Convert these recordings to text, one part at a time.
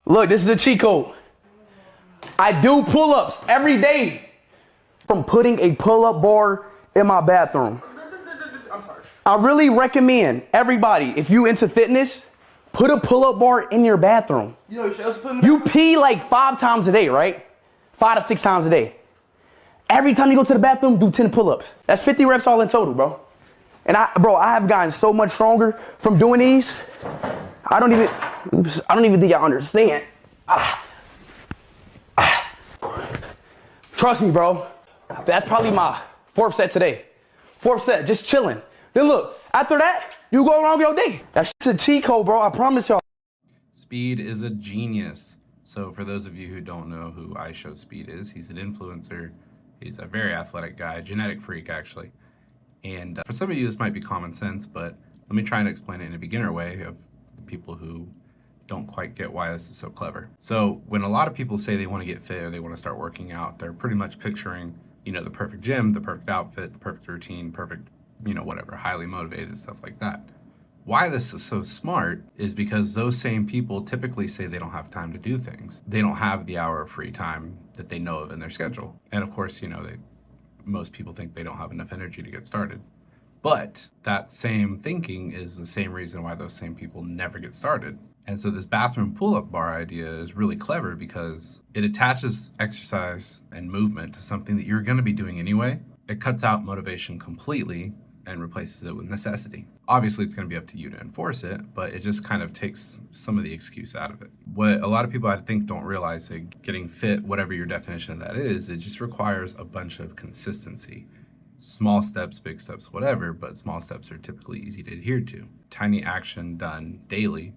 Look, this is a cheat code. I do pull-ups every day from putting a pull-up bar in my bathroom. I'm sorry. I really recommend everybody, if you into fitness, put a pull-up bar in your bathroom. You know you should also put You pee like 5 times a day, right? 5 to 6 times a day. Every time you go to the bathroom, do 10 pull-ups. That's 50 reps all in total, bro. And I have gotten so much stronger from doing these. I don't even think I understand. Trust me, bro. That's probably my 4th set today. 4th set, just chilling. Then look, after that, you go around your day. That's a cheat code, bro. I promise y'all. Speed is a genius. So for those of you who don't know who iShowSpeed is, he's an influencer. He's a very athletic guy, genetic freak actually. And for some of you, this might be common sense, but let me try and explain it in a beginner way of people who don't quite get why this is so clever. So when a lot of people say they want to get fit or they want to start working out, they're pretty much picturing, you know, the perfect gym, the perfect outfit, the perfect routine, perfect, you know, whatever, highly motivated, stuff like that. Why this is so smart is because those same people typically say they don't have time to do things. They don't have the hour of free time that they know of in their schedule. And of course, you know, most people think they don't have enough energy to get started. But that same thinking is the same reason why those same people never get started. And so this bathroom pull-up bar idea is really clever because it attaches exercise and movement to something that you're gonna be doing anyway. It cuts out motivation completely and replaces it with necessity. Obviously, it's gonna be up to you to enforce it, but it just kind of takes some of the excuse out of it. What a lot of people I think don't realize, that getting fit, whatever your definition of that is, it just requires a bunch of consistency. Small steps, big steps, whatever, but small steps are typically easy to adhere to. Tiny action done daily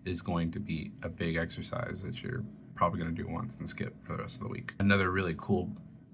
is going to be a big exercise that you're probably gonna do once and skip for the rest of the week. Another really cool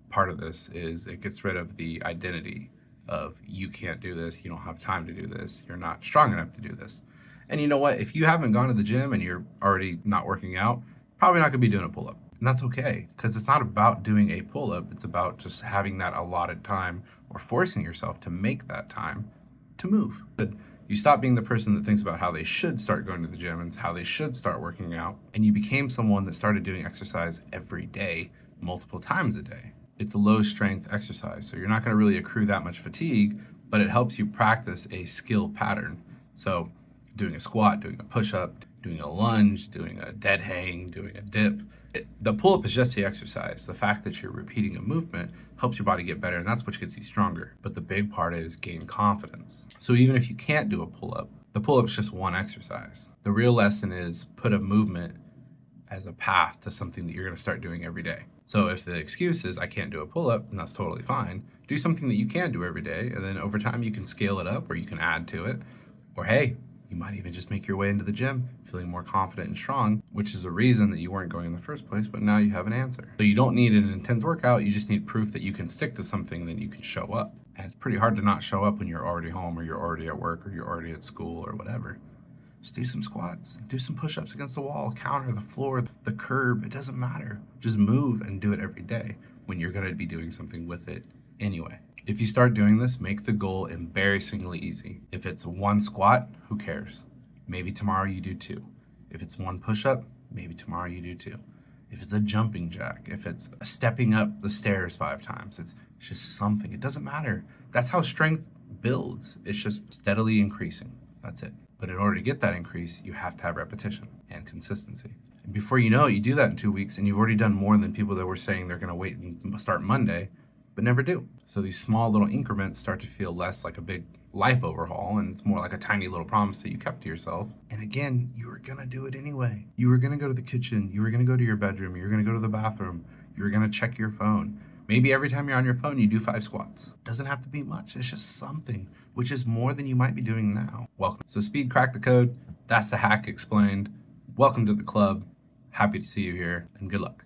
part of this is it gets rid of the identity of you can't do this, you don't have time to do this, you're not strong enough to do this. And you know what? If you haven't gone to the gym and you're already not working out, probably not gonna be doing a pull-up. And that's okay, because it's not about doing a pull-up, it's about just having that allotted time or forcing yourself to make that time to move. But you stop being the person that thinks about how they should start going to the gym and how they should start working out, and you became someone that started doing exercise every day, multiple times a day. It's a low strength exercise, so you're not gonna really accrue that much fatigue, but it helps you practice a skill pattern. So doing a squat, doing a push-up, doing a lunge, doing a dead hang, doing a dip. The pull-up is just the exercise. The fact that you're repeating a movement helps your body get better, and that's what gets you stronger. But the big part is gain confidence. So even if you can't do a pull-up, the pull-up is just one exercise. The real lesson is put a movement as a path to something that you're gonna start doing every day. So if the excuse is I can't do a pull-up, then that's totally fine. Do something that you can do every day, and then over time you can scale it up or you can add to it. Or hey, you might even just make your way into the gym feeling more confident and strong, which is the reason that you weren't going in the first place, but now you have an answer. So you don't need an intense workout, you just need proof that you can stick to something, then you can show up. And it's pretty hard to not show up when you're already home or you're already at work or you're already at school or whatever. Just do some squats, do some push-ups against the wall, counter, the floor, the curb, it doesn't matter. Just move and do it every day when you're gonna be doing something with it anyway. If you start doing this, make the goal embarrassingly easy. If it's one squat, who cares? Maybe tomorrow you do 2. If it's one push-up, maybe tomorrow you do 2. If it's a jumping jack, if it's stepping up the stairs 5 times, it's just something, it doesn't matter. That's how strength builds. It's just steadily increasing, that's it. But in order to get that increase, you have to have repetition and consistency. And before you know it, you do that in 2 weeks and you've already done more than people that were saying they're gonna wait and start Monday, but never do. So these small little increments start to feel less like a big life overhaul, and it's more like a tiny little promise that you kept to yourself. And again, you were gonna do it anyway. You were gonna go to the kitchen, you were gonna go to your bedroom, you were gonna go to the bathroom, you were gonna check your phone. Maybe every time you're on your phone, you do 5 squats. Doesn't have to be much, it's just something, which is more than you might be doing now. Welcome. So Speed cracked the code, that's the hack explained. Welcome to the club, happy to see you here, and good luck.